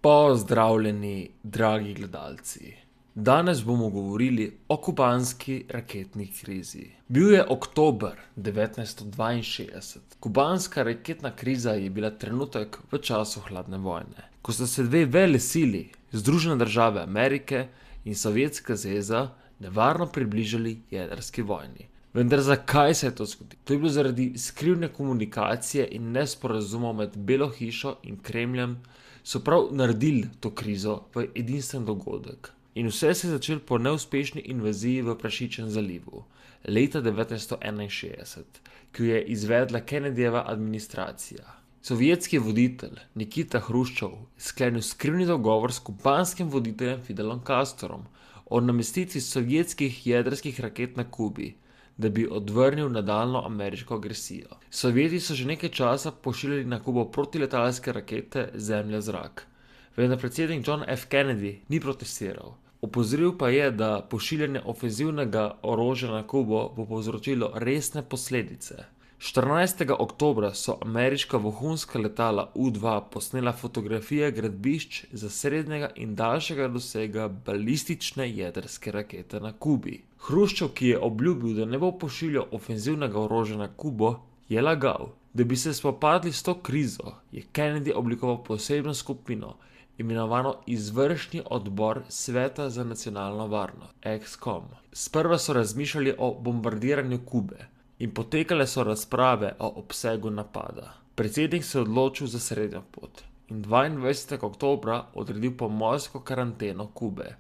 Pozdravljeni, dragi gledalci. Danes bomo govorili o kubanski raketni krizi. Bil je oktober 1962. Kubanska raketna kriza je bila trenutek v času hladne vojne, ko sta se dve velesili, Združene države Amerike in Sovjetska zveza, nevarno približali jedrski vojni. Vendar zakaj se je to zgodilo? To je bilo zaradi skrivne komunikacije in nesporazumov med Belo hišo in Kremljem, so prav naredili to krizo v edinstven dogodek. In vse se je začelo po neuspešni invaziji v Prašičjem zalivu leta 1961, ki jo je izvedla Kennedyjeva administracija. Sovjetski voditelj Nikita Hruščov je sklenil skrivni dogovor s kubanskim voditeljem Fidelom Castrom o namestitvi sovjetskih jedrskih raket na Kubi, da bi odvrnil nadaljnjo ameriško agresijo. Sovjeti so že nekaj časa pošiljali na Kubo protiletalske rakete zemlja-zrak, vendar predsednik John F. Kennedy ni protestiral. Opozoril pa je, da pošiljanje ofenzivnega orožja na Kubo bo povzročilo resne posledice. 14. oktobra so ameriška vohunska letala U-2 posnela fotografije gradbišč za srednjega in daljšega dosega balistične jedrske rakete na Kubi. Hruščov, ki je obljubil, da ne bo pošiljal ofenzivnega orožja na Kubo, je lagal. Da bi se spopadli s to krizo, je Kennedy oblikoval posebno skupino, imenovano Izvršni odbor Sveta za nacionalno varnost, EXCOM. Sprva so razmišljali o bombardiranju Kube in potekale so razprave o obsegu napada. Predsednik se je odločil za srednjo pot in 22. oktobra odredil pomorsko karanteno Kube.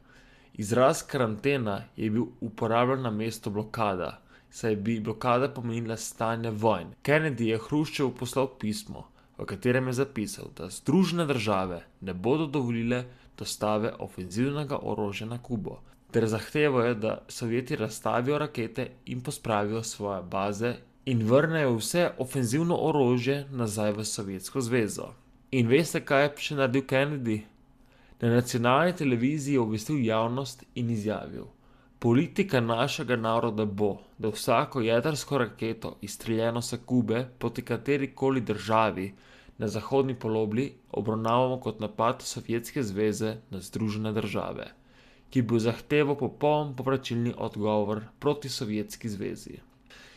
Izraz karantena je bil uporabljen namesto blokada, saj bi blokada pomenila stanje vojne. Kennedy je Hruščovu poslal pismo, v katerem je zapisal, da Združene države ne bodo dovolile dostave ofenzivnega orožja na Kubo, ter zahtevajo, da Sovjeti razstavijo rakete in pospravijo svoje baze in vrnejo vse ofenzivno orožje nazaj v Sovjetsko zvezo. In veste, kaj je še naredil Kennedy? Na nacionalni televiziji je obvestil javnost in izjavil: politika našega naroda bo, da vsako jedrsko raketo izstreljeno sa Kube proti katerikoli državi na zahodni polobli obravnavamo kot napad Sovjetske zveze na Združene države, ki bo zahteval popoln povračilni odgovor proti Sovjetski zvezi.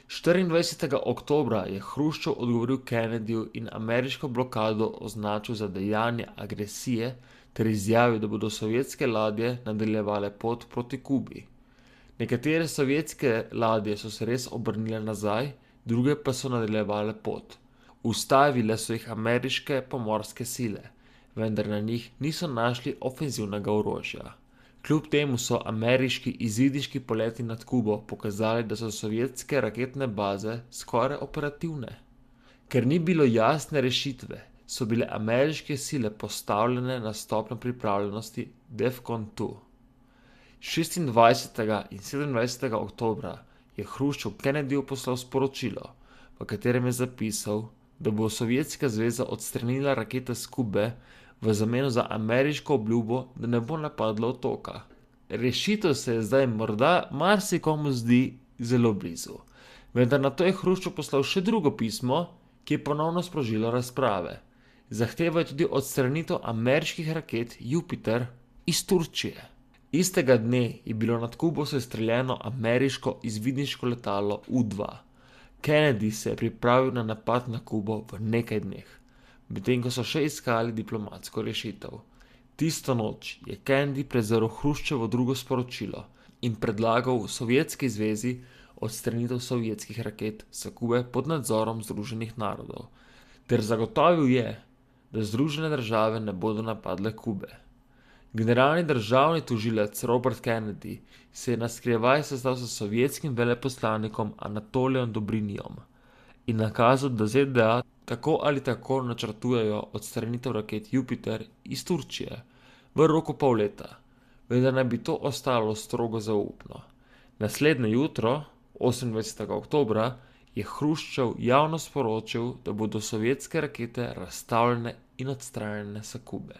24. oktobra je Hruščov odgovoril Kennedyju in ameriško blokado označil za dejanje agresije ter izjavil, da bodo sovjetske ladje nadaljevale pot proti Kubi. Nekatere sovjetske ladje so se res obrnile nazaj, druge pa so nadaljevale pot. Ustavile so jih ameriške pomorske sile, vendar na njih niso našli ofenzivnega orožja. Kljub temu so ameriški izvidniški poleti nad Kubo pokazali, da so sovjetske raketne baze skoraj operativne. Ker ni bilo jasne rešitve, so bile ameriške sile postavljene na stopnjo pripravljenosti DEFCON 2. 26. in 27. oktobra je Hruščov Kennedyju poslal sporočilo, v katerem je zapisal, da bo Sovjetska zveza odstranila rakete s Kube v zameno za ameriško obljubo, da ne bo napadla otoka. Rešitev se je zdaj morda marsikomu zdi zelo blizu, vendar na to je Hruščov poslal še drugo pismo, ki je ponovno sprožilo razprave. Zahtevajo tudi odstranitev ameriških raket Jupiter iz Turčije. Istega dne je bilo nad Kubo sestreljeno ameriško izvidniško letalo U-2. Kennedy se je pripravil na napad na Kubo v nekaj dneh, medtem ko so še iskali diplomatsko rešitev. Tisto noč je Kennedy prezrl Hruščovo drugo sporočilo in predlagal Sovjetski zvezi odstranitev sovjetskih raket s Kube pod nadzorom Združenih narodov, ter zagotovil je, da Združene države ne bodo napadle Kube. Generalni državni tožilec Robert Kennedy se je na skrivaj sestal s sovjetskim veleposlanikom Anatolijem Dobrinijom in nakazal, da ZDA tako ali tako načrtujejo odstranitev raket Jupiter iz Turčije v roku pol leta, vendar naj bi to ostalo strogo zaupno. Naslednje jutro, 28. oktobra, je Hruščov javno sporočil, da bodo sovjetske rakete razstavljene in odstranjene s Kube.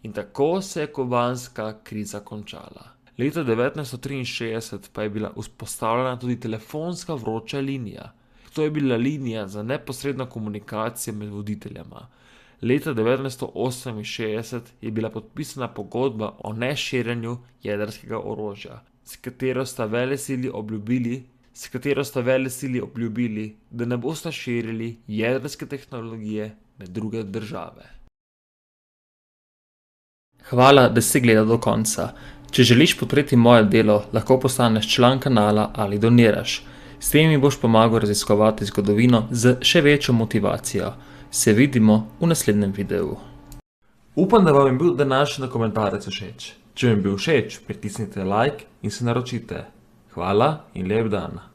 In tako se je kubanska kriza končala. Leta 1963 pa je bila vzpostavljena tudi telefonska vroča linija. To je bila linija za neposredno komunikacijo med voditeljema. Leta 1968 je bila podpisana pogodba o neširjenju jedrskega orožja, s katero sta velesili obljubili, da ne bosta širili jedrske tehnologije med druge države. Hvala, da si gledal do konca. Če želiš podpreti moje delo, lahko postaneš član kanala ali doniraš. S tem mi boš pomagal raziskovati zgodovino z še večjo motivacijo. Se vidimo v naslednjem videu. Upam, da vam je bil današnji dokumentarec všeč. Če vam je bil všeč, pritisnite like in se naročite. Hvala in lep dan.